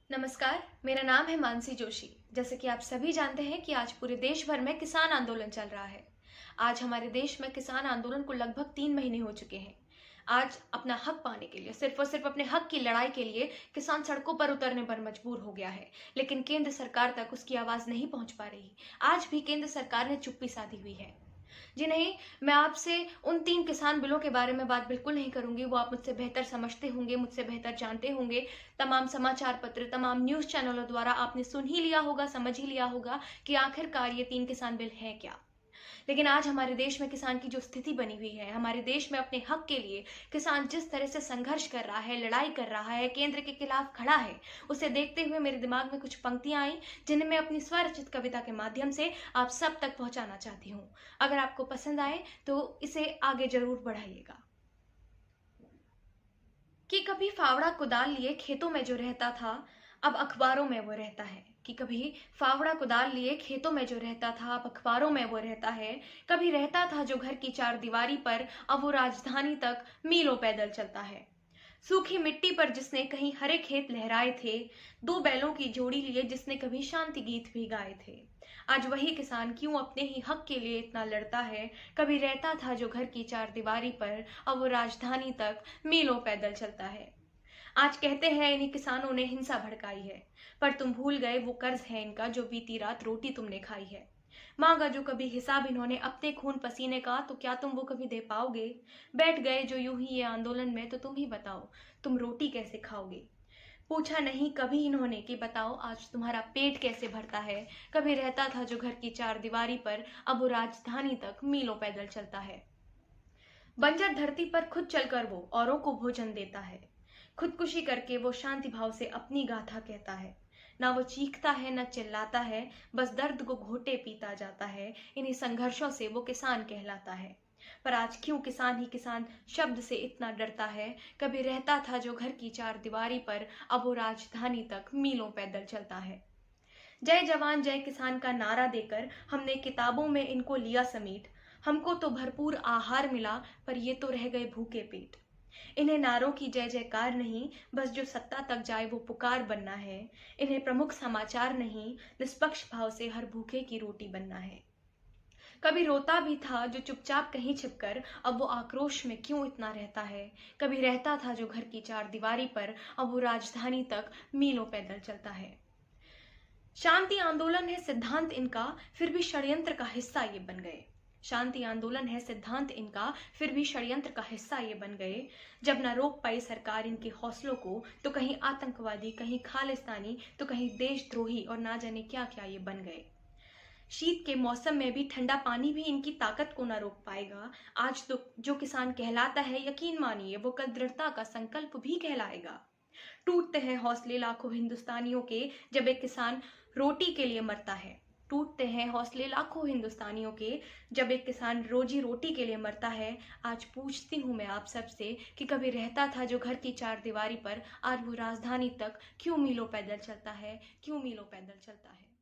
नमस्कार, मेरा नाम है मानसी जोशी। जैसे कि आप सभी जानते हैं कि आज पूरे देश भर में किसान आंदोलन चल रहा है। आज हमारे देश में किसान आंदोलन को लगभग 3 महीने हो चुके हैं। आज अपना हक पाने के लिए, सिर्फ और सिर्फ अपने हक की लड़ाई के लिए किसान सड़कों पर उतरने पर मजबूर हो गया है। लेकिन केंद्र सरकार तक उसकी आवाज नहीं पहुंच पा रही। आज भी केंद्र सरकार ने चुप्पी साधी हुई है। जी नहीं, मैं आपसे उन 3 किसान बिलों के बारे में बात बिल्कुल नहीं करूँगी, वो आप मुझसे बेहतर समझते होंगे, मुझसे बेहतर जानते होंगे। तमाम समाचार पत्र, तमाम न्यूज़ चैनलों द्वारा आपने सुन ही लिया होगा, समझ ही लिया होगा कि आखिरकार ये 3 किसान बिल हैं क्या। लेकिन आज हमारे देश में किसान की जो स्थिति बनी हुई है, हमारे देश में अपने हक के लिए किसान जिस तरह से संघर्ष कर रहा है, लड़ाई कर रहा है, केंद्र के खिलाफ खड़ा है, उसे देखते हुए मेरे दिमाग में कुछ पंक्तियां आई जिन्हें मैं अपनी स्वरचित कविता के माध्यम से आप सब तक पहुंचाना चाहती हूँ। अगर आपको पसंद आए तो इसे आगे जरूर बढ़ाइएगा। कि कभी फावड़ा कुदाल लिए खेतों में जो रहता था, अब अखबारों में वो रहता है। कि कभी फावड़ा कुदाल लिए खेतों में जो रहता था, अब अखबारों में वो रहता है। कभी रहता था जो घर की चार दीवारी पर, अब वो राजधानी तक मीलों पैदल चलता है। सूखी मिट्टी पर जिसने कहीं हरे खेत लहराए थे, दो बैलों की जोड़ी लिए जिसने कभी शांति गीत भी गाए थे। आज वही किसान क्यों अपने ही हक के लिए इतना लड़ता है। कभी रहता था जो घर की चार दीवारी पर, अब वो राजधानी तक मीलों पैदल चलता है। आज कहते हैं इन्हीं किसानों ने हिंसा भड़काई है, पर तुम भूल गए वो कर्ज है इनका जो बीती रात रोटी तुमने खाई है। मांगा जो कभी हिसाब इन्होंने अपने खून पसीने का, तो क्या तुम वो कभी दे पाओगे। बैठ गए जो यूं ही ये आंदोलन में, तो तुम ही बताओ तुम रोटी कैसे खाओगे। पूछा नहीं कभी इन्होंने कि बताओ आज तुम्हारा पेट कैसे भरता है। कभी रहता था जो घर की चार दीवारी पर, अब वो राजधानी तक मीलों पैदल चलता है। बंजर धरती पर खुद चलकर वो औरों को भोजन देता है। खुदकुशी करके वो शांति भाव से अपनी गाथा कहता है। ना वो चीखता है न चिल्लाता है, बस दर्द को घोटे पीता जाता है। इन्हीं संघर्षों से वो किसान कहलाता है। पर आज क्यों किसान ही किसान शब्द से इतना डरता है। कभी रहता था जो घर की चार दीवारी पर, अब वो राजधानी तक मीलों पैदल चलता है। जय जवान जय किसान का नारा देकर हमने किताबों में इनको लिया समेट। हमको तो भरपूर आहार मिला, पर ये तो रह गए भूखे पेट। इन्हें नारों की जय जयकार नहीं, बस जो सत्ता तक जाए वो पुकार बनना है। इन्हें प्रमुख समाचार नहीं, निष्पक्ष भाव से हर भूखे की रोटी बनना है। कभी रोता भी था जो चुपचाप कहीं छिपकर, अब वो आक्रोश में क्यों इतना रहता है। कभी रहता था जो घर की चार दीवारी पर, अब वो राजधानी तक मीलों पैदल चलता है। शांति आंदोलन है सिद्धांत इनका, फिर भी षड्यंत्र का हिस्सा ये बन गए। शांति आंदोलन है सिद्धांत इनका, फिर भी षड्यंत्र का हिस्सा ये बन गए। जब न रोक पाई सरकार इनके हौसलों को, तो कहीं आतंकवादी, कहीं खालिस्तानी, तो कहीं देशद्रोही और ना जाने क्या क्या ये बन गए। शीत के मौसम में भी ठंडा पानी भी इनकी ताकत को ना रोक पाएगा। आज तो जो किसान कहलाता है, यकीन मानिए वो कल दृढ़ता का संकल्प भी कहलाएगा। टूटते हैं हौसले लाखों हिंदुस्तानियों के, जब एक किसान रोटी के लिए मरता है। टूटते हैं हौसले लाखों हिंदुस्तानियों के, जब एक किसान रोजी रोटी के लिए मरता है। आज पूछती हूँ मैं आप सब से कि कभी रहता था जो घर की चार दीवारी पर, आज वो राजधानी तक क्यों मीलों पैदल चलता है, क्यों मीलों पैदल चलता है।